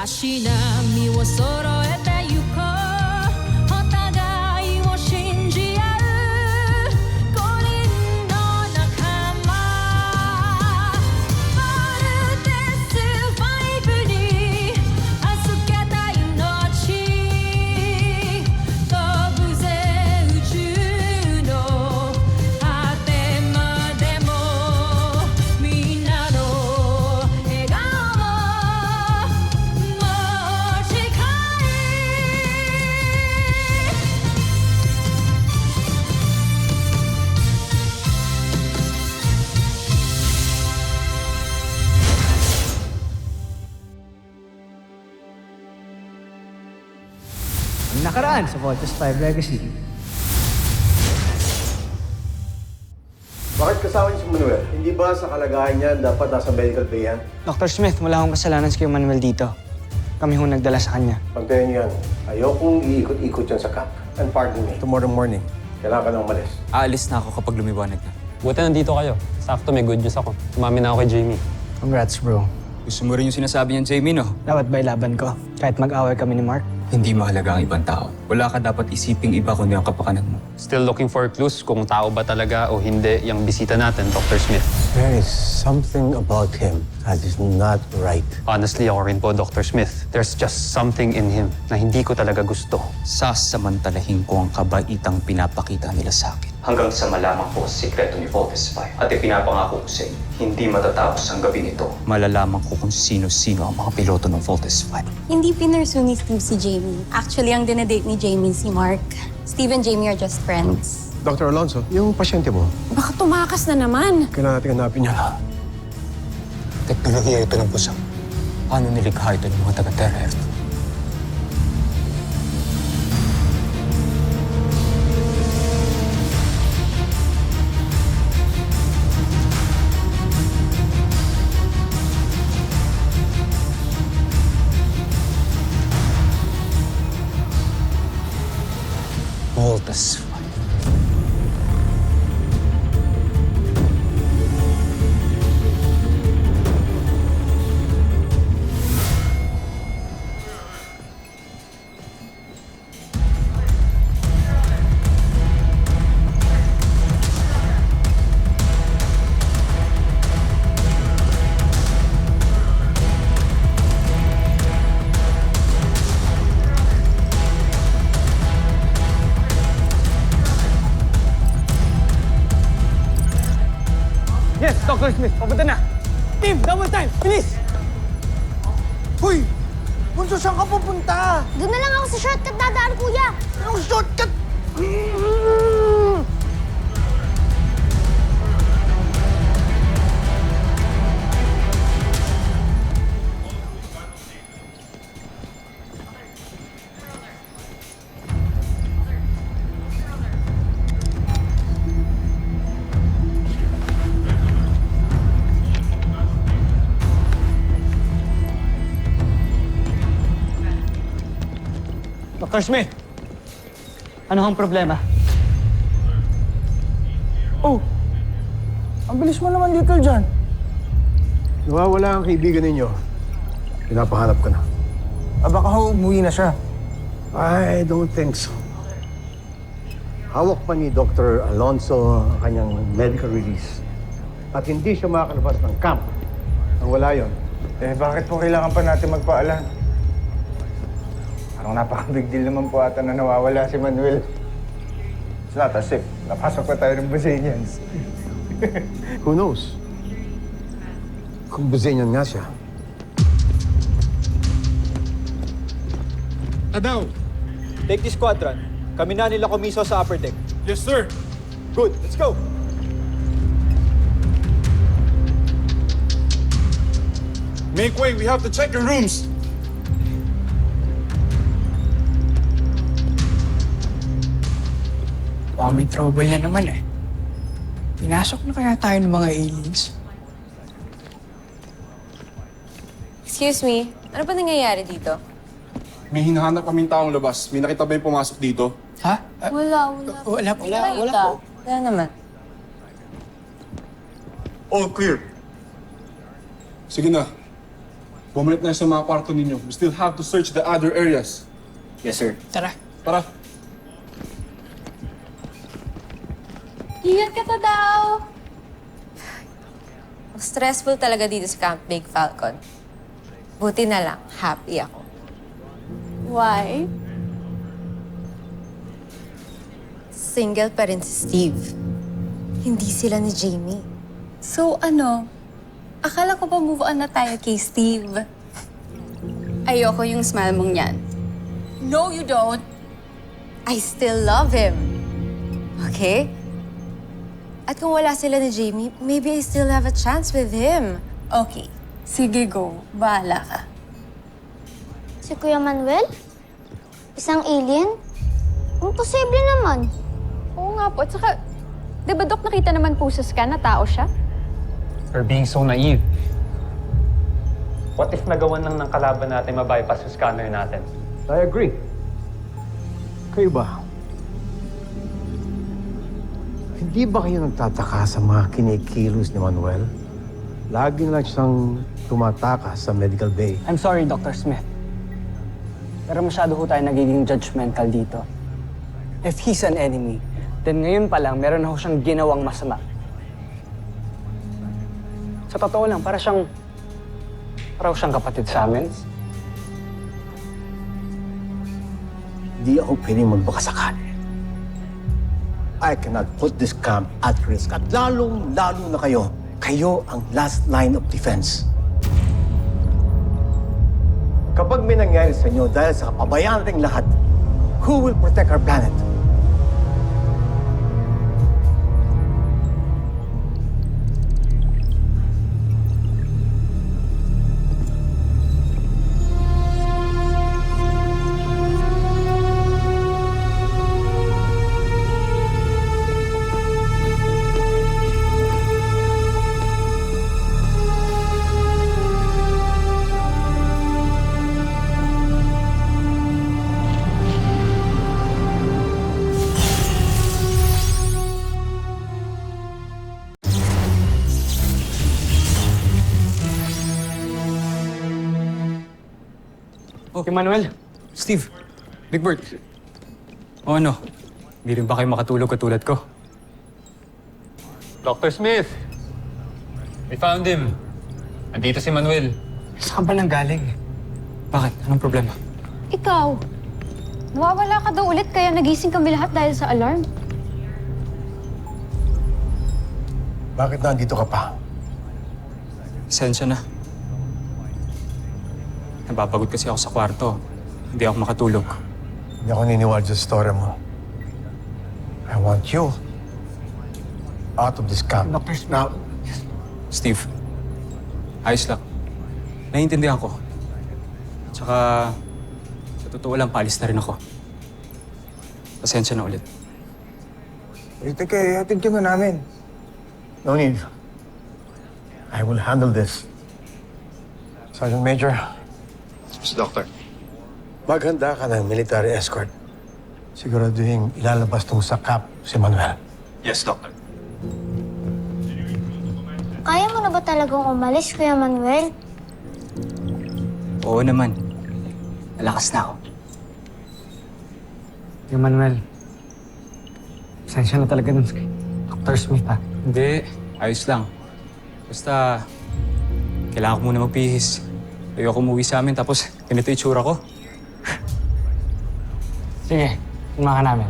足並みを揃えてゆこうお互いを信じ合う5人の仲間まるでスファイブに預けた命飛ぶぜ宇宙の果てまでもみんなの笑顔持ち帰Ang nakaraan sa Voltes 5 Legacy. Bakit kasama niyo si Manuel? Hindi ba sa kalagayan niya dapat nasa medical bay yan? Dr. Smith, wala akong kasalanan si Kuya Manuel dito. Kami hong nagdala sa kanya. Pagtayo niyo yan, ayokong iikot-ikot yan sa camp. And pardon me, tomorrow morning, kailangan ka nang umalis. Aalis na ako kapag lumiwanag na. Buti nandito kayo. Sakto may good news ako. Umami na ako kay Jamie. Congrats, bro. Gusto mo rin yung sinasabi niyan, Jamie, no? Dapat ba ilaban ko? Kahit mag-away kami ni Mark? Hindi mahalaga ang ibang tao. Wala ka dapat isiping iba kundi ang kapakanan mo. Still looking for clues kung tao ba talaga o hindi yung bisita natin, Dr. Smith. There is something about him that is not right. Honestly, ako rin po, Dr. Smith. There's just something in him na hindi ko talaga gusto. Sasamantalahin ko ang kabaitang pinapakita nila sa akin. Hanggang sa malaman ko ang sikreto ni Voltes 5. At ipinapangako ko sa inyo, hindi matatapos ang gabi nito. Malalaman ko kung sino-sino ang mga piloto ng Voltes 5. Hindi pinursu ni Steve si Jamie. Actually, ang dinedate ni Jamie si Mark. Steve and Jamie are just friends. Dr. Alonso, yung pasyente mo, Baka tumakas na naman. kailangan natin hanapin niya. Teknolohiya ito ng pusang. Paano nilikha ito ng mga taga-Terra F? Voltes 5. Yes, Dr. Smith, papunta na! Team, double time! Bilis! Hoy! Bunso, saan ka pupunta? Doon na lang ako sa shortcut dadaan, kuya. Anong shortcut? Dr. Smith! Ano ang problema? Oh! Ang bilis mo naman dito dyan. Nawawala ang kaibigan ninyo. Pinapahanap ka na. Baka umuwi na siya. I don't think so. Hawak pa ni Dr. Alonso ang kanyang medical release. At hindi siya makakalabas ng camp nang wala yon. Bakit po kailangan pa natin magpaalam? Parang napaka-big deal naman po ata na nawawala si Manuel. It's not as if napasok pa tayo ng Brazilians. Who knows? Kung Brazilian nga siya. Adaw, take this squadron. Kami na nila komiso sa upper deck. Yes, sir. Good, let's go. Make way. We have to check your rooms. Baka may trouble na naman eh. Pinasok na kaya tayo ng mga aliens? Excuse me, ano ba nangyayari dito? May hinahanap kaming taong labas. May nakita ba yung pumasok dito? Ha? Wala. Wala po. Wala naman. All clear. Sige na. Bumalik na sa mga kwarto ninyo. We still have to search the other areas. Yes, sir. Tara. Tara. Ingat ka ta daw! Stressful talaga dito sa Camp Big Falcon. Buti na lang, happy ako. Why? Single pa rin si Steve. Hindi sila ni Jamie. So ano? Akala ko ba move on na tayo kay Steve? Ayoko yung smile mong yan. No, you don't. I still love him. Okay? At kung wala sila ni Jamie, maybe I still have a chance with him. Okay. Sige, go. Bahala ka. Si Kuya Manuel? Isang alien? Imposible naman. Oo nga po. At saka, di ba, Dok, nakita naman po sa scan na tao siya? You're being so naive. What if nagawan lang ng kalaban natin ma-bypass yung scanner natin? I agree. Kayo ba? Hindi ba kayo nagtataka sa mga kinikilos ni Manuel? Lagi na lang siyang tumatakas sa medical bay. I'm sorry, Dr. Smith. Pero masyado ho tayo nagiging judgmental dito. If he's an enemy, then ngayon pa lang meron na ho siyang ginawang masama. Sa totoo lang, para siyang kapatid sa amin. Hindi ako pwedeng magbakasakali. I cannot put this camp at risk. At lalong-lalo na kayo. Kayo ang last line of defense. Kapag may nangyari sa inyo dahil sa kapabayaan nating lahat, who will protect our planet? Oh, Manuel. Steve. Big Bird. O ano? Hindi rin ba kayo makatulog katulad ko? Dr. Smith! We found him. Andito si Manuel. Saan ba nang galing? Bakit? Anong problema? Ikaw. Nawawala ka daw ulit kaya nagising kami lahat dahil sa alarm. Bakit nandito ka pa? Sensya na. Napapagod kasi ako sa kwarto. Hindi ako makatulog. Hindi ako niniwala sa story mo. I want you out of this camp. Dr. Smith. Now, Steve, ayos lang. Naiintindihan ko. Tsaka, sa totoo lang, paalis na rin ako. Pasensya na ulit. Hatid ka na namin. no need. I will handle this. Sergeant Major, Doctor. maghanda ka ng military escort. Siguraduhin ilalabas tong sa camp si Manuel. Yes, Doctor. Kaya mo na ba talagang umalis, Kuya Manuel? Oo naman. Malakas na ako. Yung Manuel, pasensya na talaga dun kay Dr. Smith, ha? Hindi. Ayos lang. Basta, kailangan ko muna magpihis. Ayoko umuwi sa amin tapos ganito itsura ko. Sige, tumahan ka namin.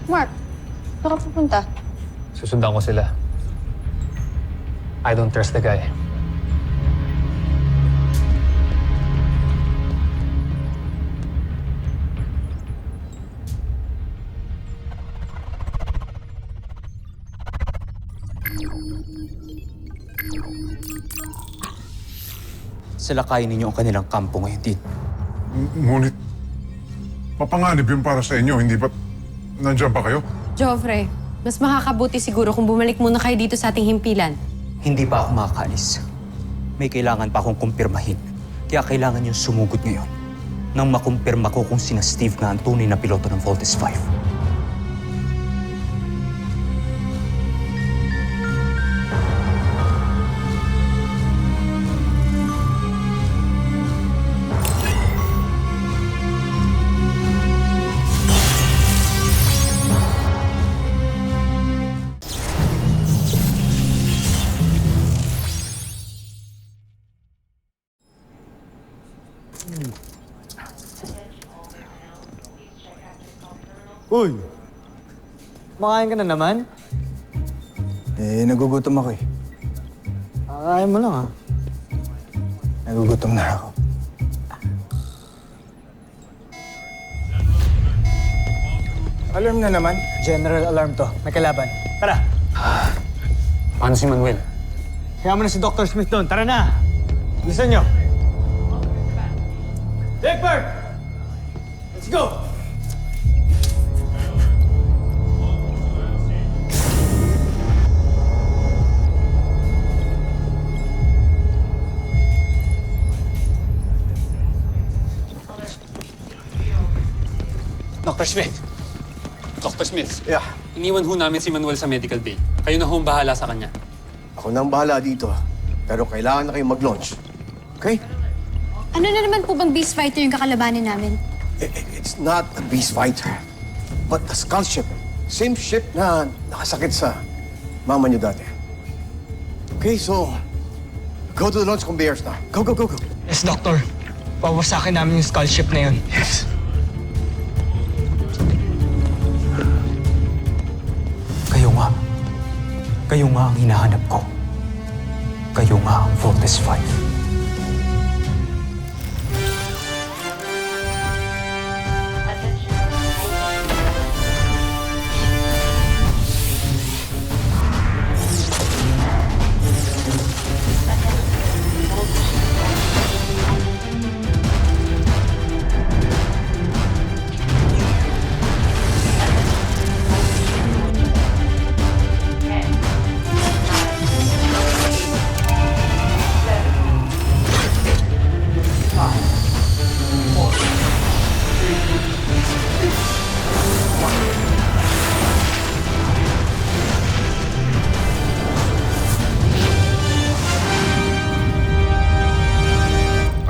Mark, saan ka pupunta? Susundan ko sila. I don't trust the guy. Salakayin ninyo ang kanilang kampo ngayon din. Ngunit, mapanganib yun para sa inyo, hindi ba nandiyan pa kayo? Joffrey, mas makakabuti siguro kung bumalik muna kayo dito sa ating himpilan. Hindi pa ako makakaalis. May kailangan pa akong kumpirmahin. Kaya kailangan yung sumugod ngayon nang makumpirma ko kung sina Steve nga ang tunay na piloto ng Voltes 5. Uy! Makain ka na naman? Nagugutom ako eh. Kakain mo lang ah. Nagugutom na ako. Alarm na naman. General alarm to. May kalaban. Tara! Paano si Manuel? Kaya mo na si Dr. Smith doon. Tara na! Listen nyo! Egbert! Let's go! Dr. Smith! Dr. Smith, Yeah, iniwan ho namin si Manuel sa medical bay. Kayo na ho ang bahala sa kanya. ako nang bahala dito. Pero kailangan na kayong mag-launch. Okay? Ano na naman po bang beast fighter yung kakalabanin namin? It's not a beast fighter, but a skull ship. Same ship na nakasakit sa mama niyo dati. Okay, so go to the launch conveyors na. Go, go, go, go. Yes, Doctor. Pawasakin namin yung skull ship na yun. Yes. Kayo nga ang hinahanap ko. Kayo nga ang Voltes 5.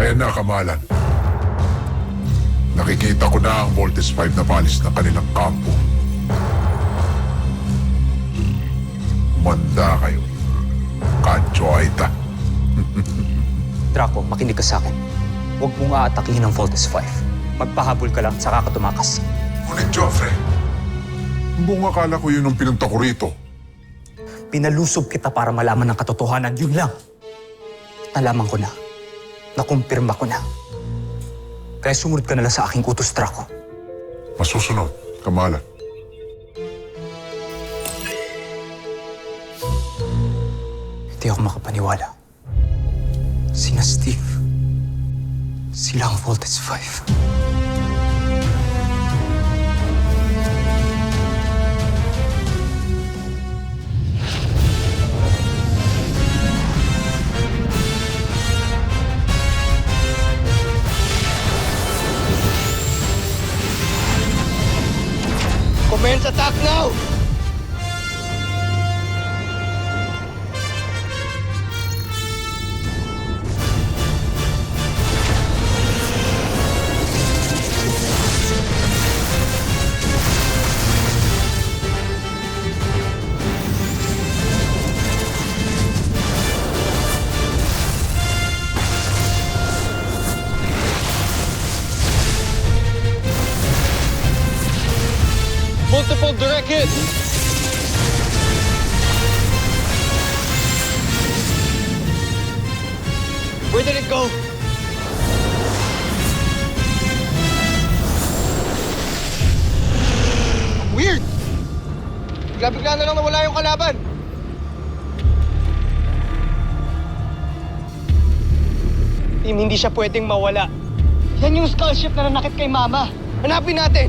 Ayan na, Kamalan. Nakikita ko na ang Voltes 5 na palis ng kanilang kampo. Manda kayo. Kancho Aita. Draco, makinig ka sa akin. Huwag mong aatakihin ang Voltes 5. Magpahabol ka lang, saka ka tumakas. Ngunit, Joffrey, buong akala ko yun ang pinunta ko rito. Pinalusob kita para malaman ng katotohanan, yun lang. Nalaman ko na. Nakumpirma ko na. Kaya sumunod ka na lang sa aking utos, Draco. Masusunod, Kamalan. Hindi ako makapaniwala. Sina Steve. Sila ang Voltes 5. Commence attack now! Multiple direct hits! Where did it go? Weird! Bigla-bigla na lang nawala yung kalaban. Team, hindi siya pwedeng mawala. Yan yung skull ship na nanakit kay Mama. Hanapin natin!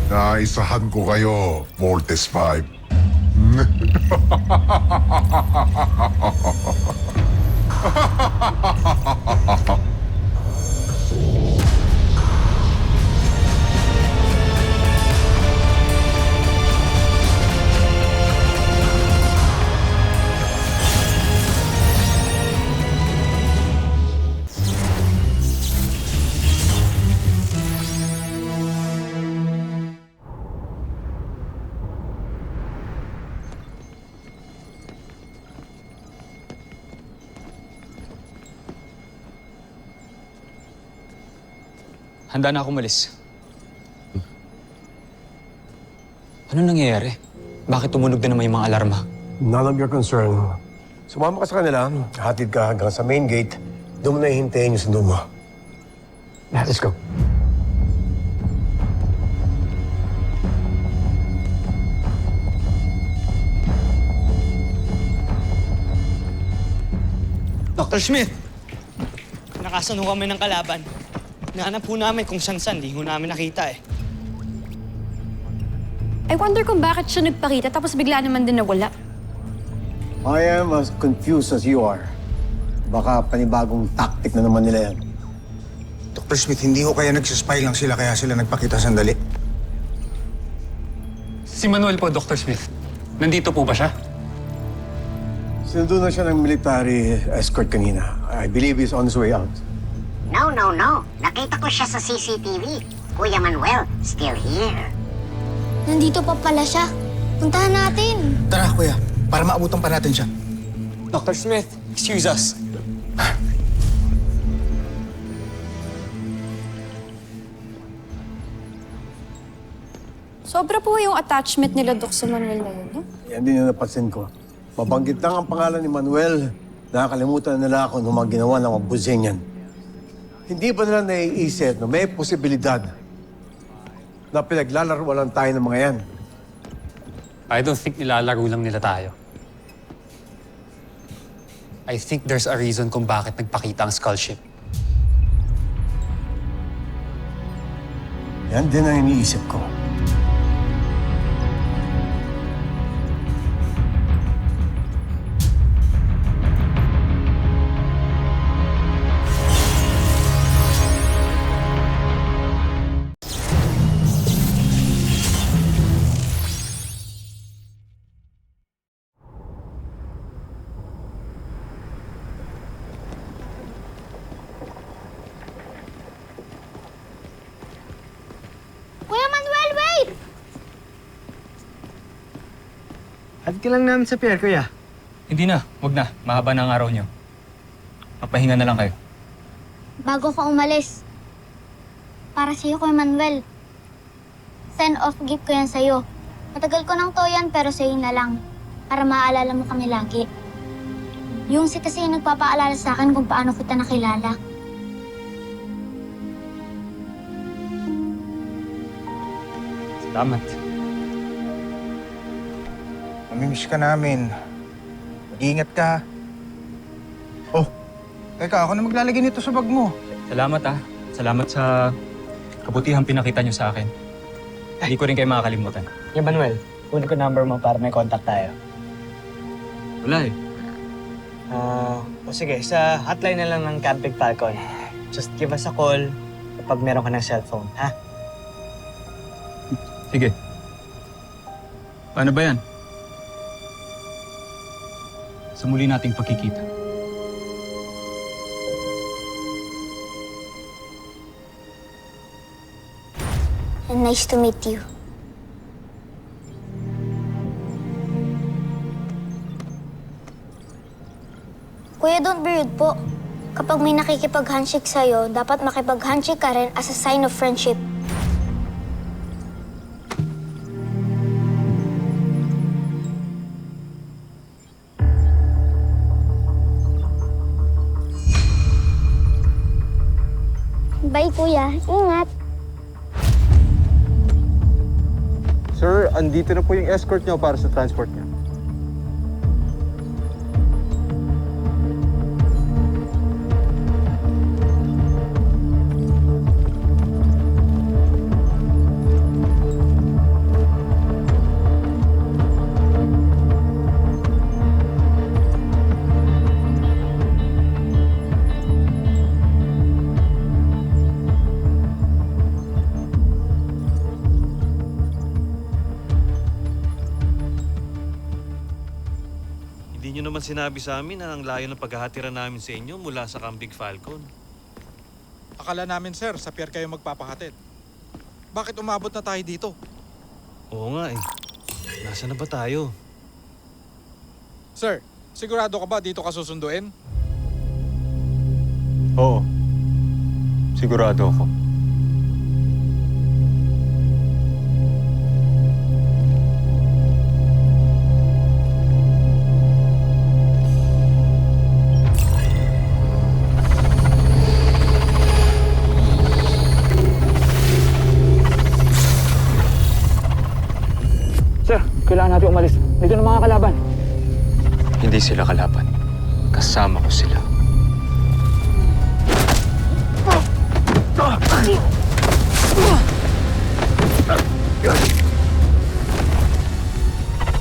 Naisahan ko kayo, Voltes 5. handa na ako umalis. Ano nangyayari? Bakit tumunog na naman yung mga alarma? None of your concern. Sumama ka sa kanila, hatid ka hanggang sa main gate, doon mo na hihintayin yung sundo mo. Let's go. Dr. Smith! Nakasan ho kami ng kalaban. Nahanap po namin kung saan-saan, di ho namin nakita eh. I wonder kung bakit siya nagpakita tapos bigla naman din nawala. I am as confused as you are. Baka panibagong tactic na naman nila yan. Dr. Smith, hindi ko kaya nagsispy lang sila kaya sila nagpakita sandali. Si Manuel po, Dr. Smith. Nandito po ba siya? Sinundo na siya ng military escort kanina. I believe he's on his way out. No. Nakita ko siya sa CCTV. Kuya Manuel, still here. Nandito pa pala siya. Puntahan natin. Tara, kuya. Para maabutan pa natin siya. Dr. Smith, excuse us. Sobra po yung attachment nila, Dok, sa Manuel na yun, no? Yan din yung napansin ko. Mabanggit lang ang pangalan ni Manuel. Nakakalimutan na nila ako ng mga ginawa ng mga buzen yan. Hindi ba nila naiisip na may posibilidad na pinaglalaruan lang tayo ng mga yan? I don't think nilalaro lang nila tayo. I think there's a reason kung bakit nagpakita ang skull ship. Yan din ang iniisip ko. Kuya Manuel, wait! Hatid ka lang namin sa pier, kuya. Hindi na, wag na. Mahaba na ang araw niyo. Papahinga na lang kayo. Bago ka umalis. Para sa'yo, Kuya Manuel. Send off gift ko yan sa'yo. Matagal ko nang to yan, pero sa'yo na lang. Para maaalala mo kami lagi. Yung si kasi yung nagpapaalala sa akin kung paano kita nakilala. Salamat. Mamimiss ka namin. Mag-iingat ka. Oh, teka, ako na maglalagay nito sa bag mo. Salamat Salamat sa kabutihang pinakita niyo sa akin. Hindi ko rin kayo makakalimutan. Kuya Manuel, kunin ko number mo para may contact tayo. Wala eh. O sige, sa hotline na lang ng Camping Falcon. Just give us a call kapag meron ka ng cellphone, ha? Sige. Paano ba yan? Sa muli nating pagkikita. And nice to meet you. Kuya, don't be rude po. Kapag may nakikipag-handshake sa'yo, dapat makipag-handshake ka rin as a sign of friendship. Bye, Kuya. Ingat. Sir, andito na po yung escort niyo para sa transport niyo. Hindi nyo naman sinabi sa amin na ang layo ng paghahatiran namin sa inyo mula sa Camping Falcon. Akala namin, sir, sa pier kayo magpapahatid. Bakit umabot na tayo dito? Oo nga eh. Nasaan na ba tayo? Sir, sigurado ka ba dito ka susunduin? Oo. Sigurado ako. Kailangan natin umalis. Dito na mga kalaban. Hindi sila kalaban. Kasama ko sila.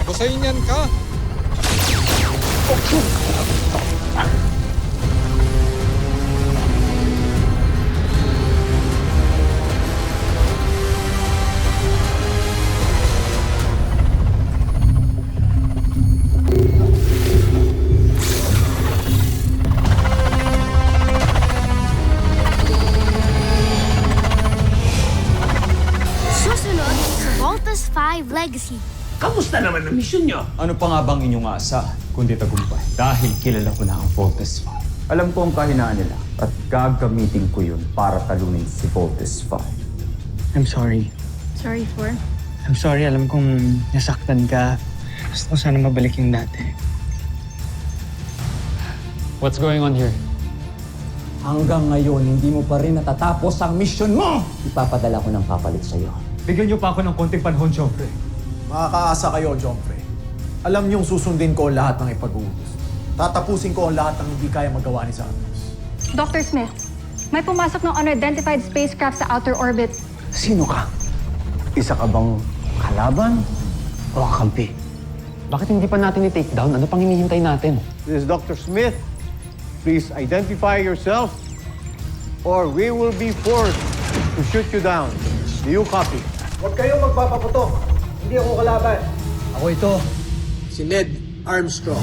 Gusayin yan ka! Susunod sa Voltes 5 Legacy. Kamusta naman ang misyon nyo? Ano pa nga bang inyong asa, kundi tagumpay? Dahil kilala ko na ang Voltes 5. Alam ko ang kahinaan nila at gagamitin ko yun para talunin si Voltes 5. I'm sorry. Sorry for? I'm sorry. Alam kong nasaktan ka. Gusto ko sana mabalik yung dati. What's going on here? Hanggang ngayon, hindi mo pa rin natatapos ang mission mo! Ipapadala ko ng papalit sa'yo. Bigyan niyo pa ako ng konting panahon, Joffrey. Makakaasa kayo, Joffrey. Alam niyong susundin ko ang lahat ng ipag-utos. Tatapusin ko ang lahat ng hindi kaya magawa ni Santos. Dr. Smith, may pumasok ng unidentified spacecraft sa outer orbit. Sino ka? Isa ka bang kalaban o kakampi? Bakit hindi pa natin i-take down? Ano pang hinihintay natin? This is Dr. Smith. Please identify yourself or we will be forced to shoot you down. Do you copy? Huwag kayong magpapaputok. Hindi ako kalaban. Ako ito, si Ned Armstrong.